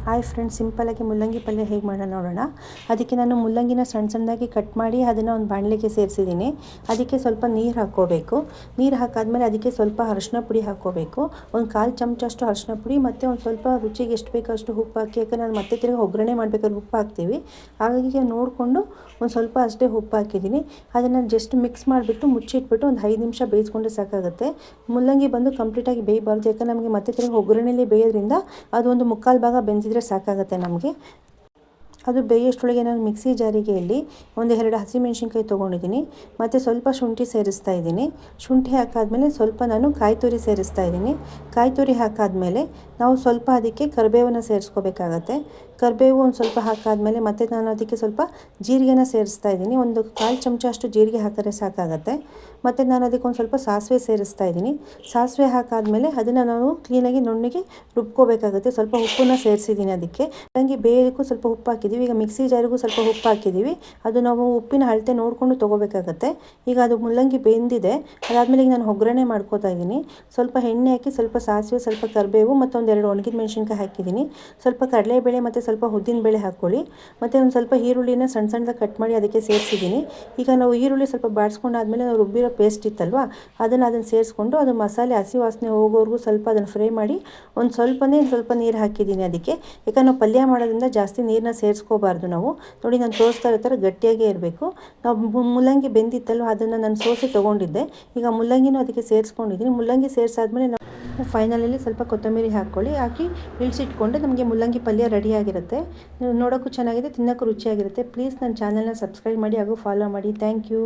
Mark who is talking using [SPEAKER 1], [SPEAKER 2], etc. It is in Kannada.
[SPEAKER 1] ಹಾಯ್ ಫ್ರೆಂಡ್ಸ್, ಸಿಂಪಲ್ಲಾಗಿ ಮುಲ್ಲಂಗಿ ಪಲ್ಯ ಹೇಗೆ ಮಾಡೋಣ ನೋಡೋಣ. ಅದಕ್ಕೆ ನಾನು ಮುಲ್ಲಂಗಿನ ಸಣ್ಣ ಸಣ್ಣದಾಗಿ ಕಟ್ ಮಾಡಿ ಅದನ್ನು ಒಂದು ಬಾಣಲೆಗೆ ಸೇರಿಸಿದ್ದೀನಿ. ಅದಕ್ಕೆ ಸ್ವಲ್ಪ ನೀರು ಹಾಕ್ಕೋಬೇಕು. ನೀರು ಹಾಕಾದ್ಮೇಲೆ ಅದಕ್ಕೆ ಸ್ವಲ್ಪ ಅರಿಶಿನ ಪುಡಿ ಹಾಕ್ಕೋಬೇಕು. ಒಂದು 1/4 ಚಮಚ ಅಷ್ಟು ಅರಿಶಿನ ಪುಡಿ ಮತ್ತು ಒಂದು ಸ್ವಲ್ಪ ರುಚಿಗೆ ಎಷ್ಟು ಬೇಕೋ ಅಷ್ಟು ಉಪ್ಪು ಹಾಕಿ. ಯಾಕಂದರೆ ನಾನು ಮತ್ತೆ ತಿರುಗಿ ಒಗ್ಗರಣೆ ಮಾಡಬೇಕಾದ್ರೆ ಉಪ್ಪು ಹಾಕ್ತೀವಿ, ಹಾಗಾಗಿ ನೋಡಿಕೊಂಡು ಒಂದು ಸ್ವಲ್ಪ ಅಷ್ಟೇ ಉಪ್ಪು ಹಾಕಿದ್ದೀನಿ. ಅದನ್ನು ಜಸ್ಟ್ ಮಿಕ್ಸ್ ಮಾಡಿಬಿಟ್ಟು ಮುಚ್ಚಿಟ್ಬಿಟ್ಟು ಒಂದು 5 ನಿಮಿಷ ಬೇಯಿಸ್ಕೊಂಡ್ರೆ ಸಾಕಾಗುತ್ತೆ. ಮುಲ್ಲಂಗಿ ಬಂದು ಕಂಪ್ಲೀಟಾಗಿ ಬೇಯಬಾರ್ದು, ಯಾಕಂದರೆ ನಮಗೆ ಮತ್ತೆ ತಿರುಗಿ ಒಗ್ಗರಣೆಯಲ್ಲಿ ಬೇಯೋದ್ರಿಂದ ಅದು ಒಂದು 1/4 ಭಾಗ ಬೆಂದಿದ್ರೆ ಸಾಕಾಗುತ್ತೆ ನಮಗೆ. ಅದು ಬೇಯೋಷ್ಟರೊಳಗೆ ನಾನು ಮಿಕ್ಸಿ ಜಾರಿಗೆ ಇಲ್ಲಿ 1-2 ಹಸಿಮೆಣ್ಸಿನ್ಕಾಯಿ ತೊಗೊಂಡಿದ್ದೀನಿ ಮತ್ತು ಸ್ವಲ್ಪ ಶುಂಠಿ ಸೇರಿಸ್ತಾ ಇದ್ದೀನಿ. ಶುಂಠಿ ಹಾಕಾದ್ಮೇಲೆ ಸ್ವಲ್ಪ ನಾನು ಕಾಯಿ ತುರಿ ಸೇರಿಸ್ತಾ ಇದ್ದೀನಿ. ಕಾಯಿ ತುರಿ ಹಾಕಾದ್ಮೇಲೆ ನಾವು ಸ್ವಲ್ಪ ಅದಕ್ಕೆ ಕರಿಬೇವನ್ನು ಸೇರಿಸ್ಕೋಬೇಕಾಗತ್ತೆ. ಕರಿಬೇವು ಒಂದು ಸ್ವಲ್ಪ ಹಾಕಾದ್ಮೇಲೆ ಮತ್ತೆ ನಾನು ಅದಕ್ಕೆ ಸ್ವಲ್ಪ ಜೀರಿಗೆನ ಸೇರಿಸ್ತಾ ಇದ್ದೀನಿ. ಒಂದು 1/4 ಚಮಚ ಅಷ್ಟು ಜೀರಿಗೆ ಹಾಕಿದ್ರೆ ಸಾಕಾಗುತ್ತೆ. ಮತ್ತು ನಾನು ಅದಕ್ಕೆ ಒಂದು ಸ್ವಲ್ಪ ಸಾಸಿವೆ ಸೇರಿಸ್ತಾ ಇದ್ದೀನಿ. ಸಾಸಿವೆ ಹಾಕಾದ್ಮೇಲೆ ಅದನ್ನು ನಾವು ಕ್ಲೀನಾಗಿ ನುಣ್ಣಗೆ ರುಬ್ಕೋಬೇಕಾಗುತ್ತೆ. ಸ್ವಲ್ಪ ಉಪ್ಪನ್ನು ಸೇರಿಸಿದ್ದೀನಿ. ಅದಕ್ಕೆ ಮುಲ್ಲಂಗಿ ಬೇಯೋದಕ್ಕೂ ಸ್ವಲ್ಪ ಉಪ್ಪು ಹಾಕಿದ್ದೀವಿ. ಈಗ ಮಿಕ್ಸಿ ಜಾರಿಗೂ ಸ್ವಲ್ಪ ಉಪ್ಪು ಹಾಕಿದ್ದೀವಿ. ಅದು ನಾವು ಉಪ್ಪಿನ ಅಳತೆ ನೋಡಿಕೊಂಡು ತೊಗೋಬೇಕಾಗತ್ತೆ. ಈಗ ಅದು ಮುಲ್ಲಂಗಿ ಬೆಂದಿದೆ. ಅದಾದಮೇಲೆ ಈಗ ನಾನು ಒಗ್ಗರಣೆ ಮಾಡ್ಕೋತಾ ಇದ್ದೀನಿ. ಸ್ವಲ್ಪ ಎಣ್ಣೆ ಹಾಕಿ ಸ್ವಲ್ಪ ಸಾಸಿವೆ, ಸ್ವಲ್ಪ ಕರಿಬೇವು ಮತ್ತು 1-2 ಒಣಗಿದ ಮೆಣಸಿನ್ಕಾಯಿ ಹಾಕಿದ್ದೀನಿ. ಸ್ವಲ್ಪ ಕಡಲೆಬೇಳೆ ಮತ್ತು ಸ್ವಲ್ಪ ಉದ್ದಿನಬೇಳೆ ಹಾಕ್ಕೊಳ್ಳಿ. ಮತ್ತು ಒಂದು ಸ್ವಲ್ಪ ಈರುಳ್ಳಿನ ಸಣ್ಣ ಸಣ್ಣದಾಗಿ ಕಟ್ ಮಾಡಿ ಅದಕ್ಕೆ ಸೇರಿಸಿದ್ದೀನಿ. ಈಗ ನಾವು ಈರುಳ್ಳಿ ಸ್ವಲ್ಪ ಬಾಡಿಸ್ಕೊಂಡಾದ್ಮೇಲೆ ನಾವು ರುಬ್ಬಿರೋ ಪೇಸ್ಟ್ ಇತ್ತಲ್ವ, ಅದನ್ನು ಸೇರಿಸ್ಕೊಂಡು ಅದು ಮಸಾಲೆ ಹಸಿ ವಾಸನೆ ಹೋಗೋವರೆಗೂ ಸ್ವಲ್ಪ ಅದನ್ನು ಫ್ರೈ ಮಾಡಿ ಒಂದು ಸ್ವಲ್ಪ ನೀರು ಹಾಕಿದ್ದೀನಿ ಅದಕ್ಕೆ. ಯಾಕಂದ್ರೆ ನಾವು ಪಲ್ಯ ಮಾಡೋದ್ರಿಂದ ಜಾಸ್ತಿ ನೀರನ್ನ ಸೇರಿಸ್ಕೋಬಾರ್ದು ನಾವು. ನೋಡಿ, ನಾನು ತೋರಿಸ್ತಾ ಇರೋ ಥರ ಗಟ್ಟಿಯಾಗೇ ಇರಬೇಕು. ನಾವು ಮುಲ್ಲಂಗಿ ಬೆಂದಿತ್ತಲ್ವ ಅದನ್ನು ನಾನು ಸೋಸಿ ತೊಗೊಂಡಿದ್ದೆ. ಈಗ ಮುಲ್ಲಂಗಿನೂ ಅದಕ್ಕೆ ಸೇರಿಸ್ಕೊಂಡಿದ್ದೀನಿ. ಮುಲ್ಲಂಗಿ ಸೇರಿಸಾದ್ಮೇಲೆ ನಾವು ಫೈನಲಲ್ಲಿ ಸ್ವಲ್ಪ ಕೊತ್ತಂಬರಿ ಹಾಕಿ ಇಳಿಸಿಟ್ಕೊಂಡ್ರೆ ನಮಗೆ ಮುಲ್ಲಂಗಿ ಪಲ್ಯ ರೆಡಿಯಾಗಿರುತ್ತೆ. ನೋಡೋಕ್ಕೂ ಚೆನ್ನಾಗಿದೆ, ತಿನ್ನೋಕ್ಕೂ ರುಚಿಯಾಗಿರುತ್ತೆ. ಪ್ಲೀಸ್ ನನ್ನ ಚಾನಲ್ನ ಸಬ್ಸ್ಕ್ರೈಬ್ ಮಾಡಿ ಹಾಗೂ ಫಾಲೋ ಮಾಡಿ. Thank you.